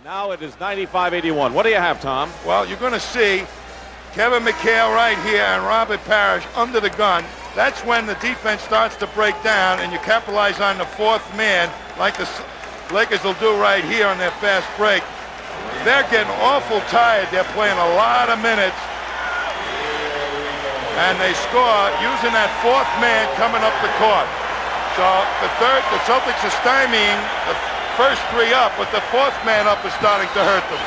Now it is 95-81. What do you have, Tom? Well, you're going to see Kevin McHale right here and Robert Parish under the gun. That's when the defense starts to break down and you capitalize on the fourth man like the Lakers will do right here on their fast break. They're getting awful tired. They're playing a lot of minutes. And they score using that fourth man coming up the court. So the Celtics are stymieing the first three up, but the fourth man up is starting to hurt them.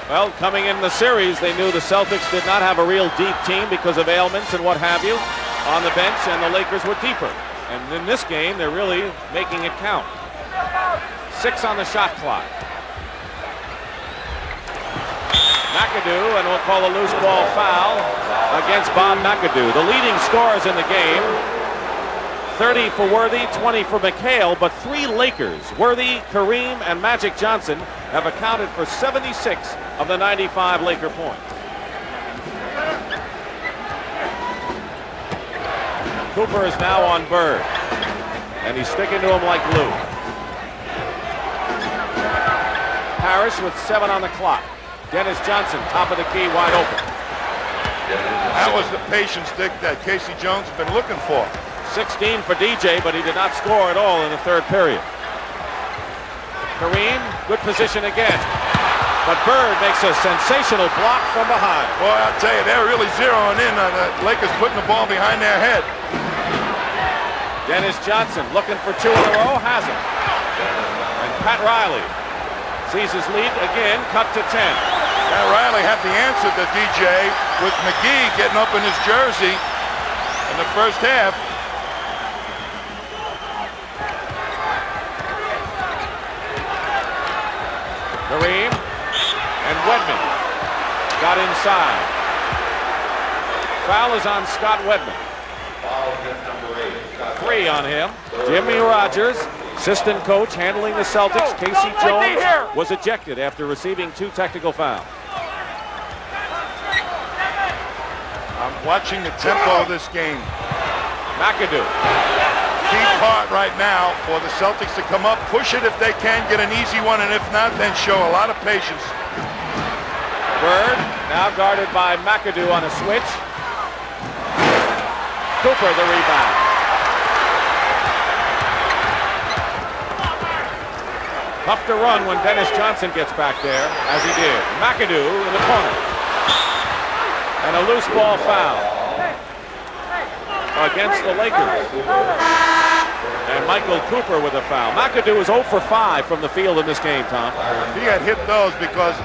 Well, coming in the series, they knew the Celtics did not have a real deep team because of ailments and what have you on the bench, and the Lakers were deeper. And in this game, they're really making it count. 6 on the shot clock. McAdoo, and we'll call a loose ball foul against Bob McAdoo. The leading scorers in the game, 30 for Worthy, 20 for McHale, but 3 Lakers, Worthy, Kareem, and Magic Johnson, have accounted for 76 of the 95 Laker points. Cooper is now on Bird, and he's sticking to him like glue. Parish with 7 on the clock. Dennis Johnson, top of the key, wide open. That was the patience, Dick, that Casey Jones has been looking for. 16 for DJ, but he did not score at all in the third period. Kareem, good position again. But Bird makes a sensational block from behind. Boy, I'll tell you, they're really zeroing in on the Lakers putting the ball behind their head. Dennis Johnson looking for 2 in a row, has it. And Pat Riley sees his lead again, cut to 10. Pat Riley had the answer to DJ with McGee getting up in his jersey in the first half. Kareem and Wedman got inside. Foul is on Scott Wedman. 3 on him. Jimmy Rogers, assistant coach handling the Celtics. Casey Jones was ejected after receiving 2 technical fouls. I'm watching the tempo of this game. McAdoo. Key part right now for the Celtics to come up, push it if they can, get an easy one, and if not, then show a lot of patience. Bird now guarded by McAdoo on a switch. Cooper the rebound. Tough to run when Dennis Johnson gets back there, as he did. McAdoo in the corner. And a loose ball foul against the Lakers. And Michael Cooper with a foul. McAdoo is 0 for 5 from the field in this game, Tom. He had hit those because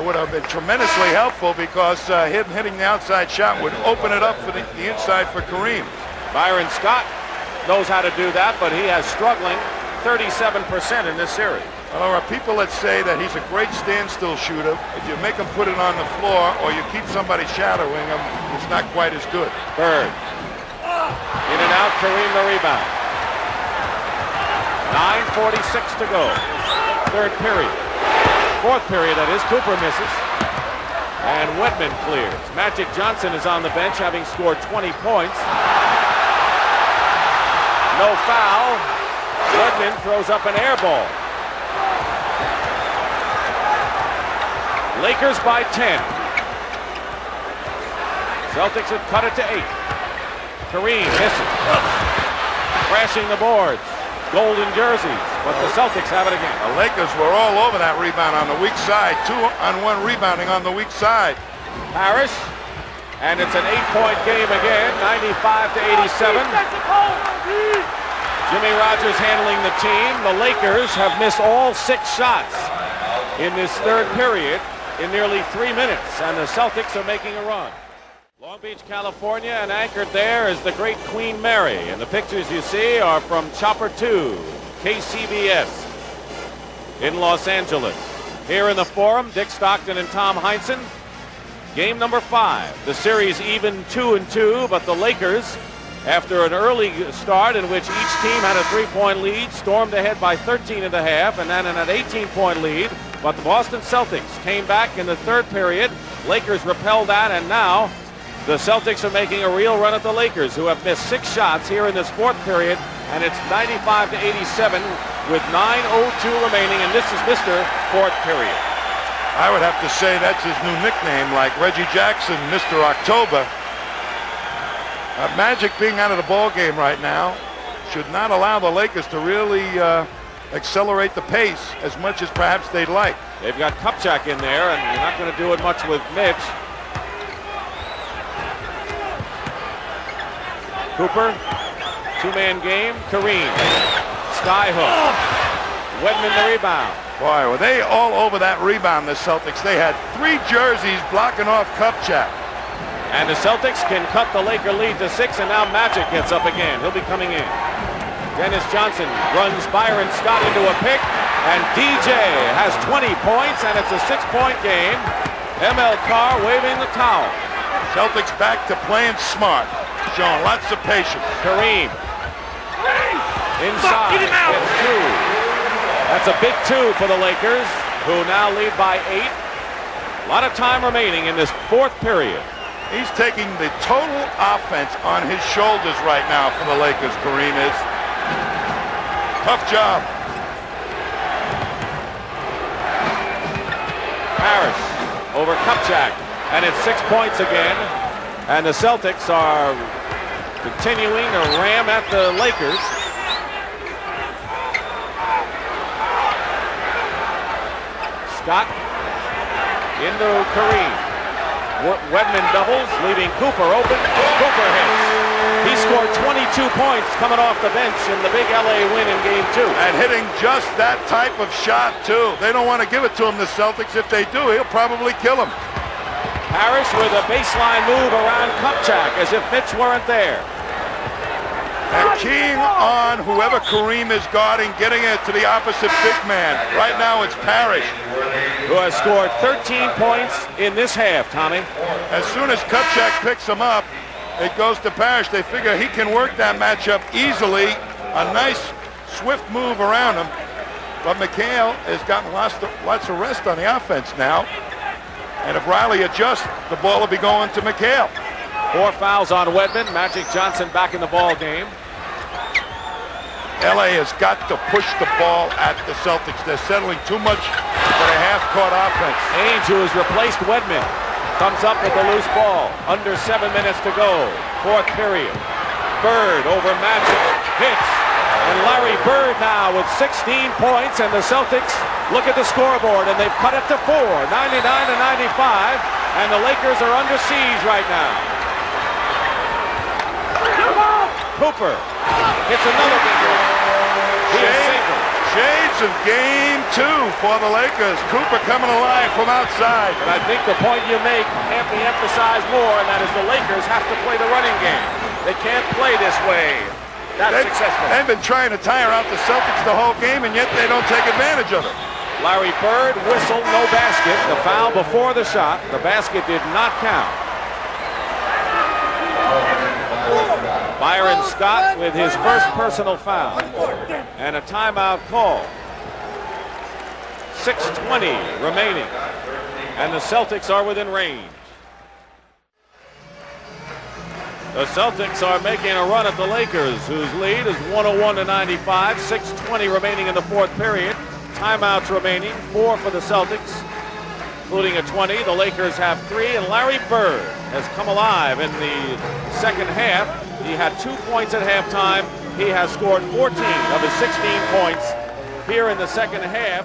it would have been tremendously helpful because him hitting the outside shot would open it up for the inside for Kareem. Byron Scott knows how to do that, but he has struggling 37% in this series. Well, there are people that say that he's a great standstill shooter. If you make him put it on the floor or you keep somebody shadowing him, it's not quite as good. Bird. In and out, Kareem the rebound. 9:46 to go. Third period. Fourth period, that is. Cooper misses. And Wedman clears. Magic Johnson is on the bench, having scored 20 points. No foul. Wedman throws up an air ball. Lakers by 10. Celtics have cut it to 8. Kareem misses. Crashing the boards. Golden jerseys, but the Celtics have it again. The Lakers were all over that rebound on the weak side. 2-on-1 rebounding on the weak side. Parish, and it's an 8-point game again, 95-87. Jimmy Rogers handling the team. The Lakers have missed all 6 shots in this third period in nearly 3 minutes, and the Celtics are making a run. Long Beach, California, and anchored there is the great Queen Mary. And the pictures you see are from Chopper 2, KCBS in Los Angeles. Here in the Forum, Dick Stockton and Tom Heinsohn. Game number 5. The series even 2-2, but the Lakers, after an early start in which each team had a 3-point lead, stormed ahead by 13 at the half, and then an 18-point lead. But the Boston Celtics came back in the third period. Lakers repelled that, and now the Celtics are making a real run at the Lakers, who have missed 6 shots here in this fourth period, and it's 95-87 with 9:02 remaining, and this is Mr. Fourth Period. I would have to say that's his new nickname, like Reggie Jackson, Mr. October. Magic being out of the ball game right now should not allow the Lakers to really accelerate the pace as much as perhaps they'd like. They've got Kupchak in there, and you're not going to do it much with Mitch. Cooper, two-man game. Kareem, skyhook. Wedman the rebound. Boy, were they all over that rebound, the Celtics. They had 3 jerseys blocking off Kupchak. And the Celtics can cut the Laker lead to 6, and now Magic gets up again. He'll be coming in. Dennis Johnson runs Byron Scott into a pick, and DJ has 20 points, and it's a 6-point game. ML Carr waving the towel. Celtics back to playing smart, showing lots of patience. Kareem. Inside. Gets 2. That's a big 2 for the Lakers, who now lead by 8. A lot of time remaining in this 4th period. He's taking the total offense on his shoulders right now for the Lakers, Kareem is. Tough job. Parish over Kupchak, and it's 6 points again. And the Celtics are continuing to ram at the Lakers. Scott into Kareem. Wedman doubles, leaving Cooper open. Cooper hits. He scored 22 points coming off the bench in the big LA win in Game 2. And hitting just that type of shot, too. They don't want to give it to him, the Celtics. If they do, he'll probably kill him. Parish with a baseline move around Kupchak as if Mitch weren't there. And keying on whoever Kareem is guarding, getting it to the opposite big man. Right now it's Parish, who has scored 13 points in this half, Tommy. As soon as Kupchak picks him up, it goes to Parish. They figure he can work that matchup easily. A nice, swift move around him. But McHale has gotten lots of rest on the offense now. And if Riley adjusts, the ball will be going to McHale. 4 fouls on Wedman. Magic Johnson back in the ball game. LA has got to push the ball at the Celtics. They're settling too much for a half-court offense. Ainge, who has replaced Wedman, comes up with the loose ball. Under 7 minutes to go. 4th period. Bird over Magic. Hits. And Larry Bird now with 16 points, and the Celtics look at the scoreboard, and they've cut it to 4, 99-95, and the Lakers are under siege right now. Cooper hits another big one. Shades of Game 2 for the Lakers. Cooper coming alive from outside. And I think the point you make can't be emphasized more, and that is the Lakers have to play the running game. They can't play this way. Successful. They've been trying to tire out the Celtics the whole game, and yet they don't take advantage of it. Larry Bird, whistle, no basket. The foul before the shot. The basket did not count. Byron Scott with his first personal foul. And a timeout call. 6:20 remaining. And the Celtics are within range. The Celtics are making a run at the Lakers, whose lead is 101-95. 6:20 remaining in the 4th period. Timeouts remaining, 4 for the Celtics, including a 20. The Lakers have 3, and Larry Bird has come alive in the second half. He had 2 points at halftime. He has scored 14 of his 16 points here in the second half.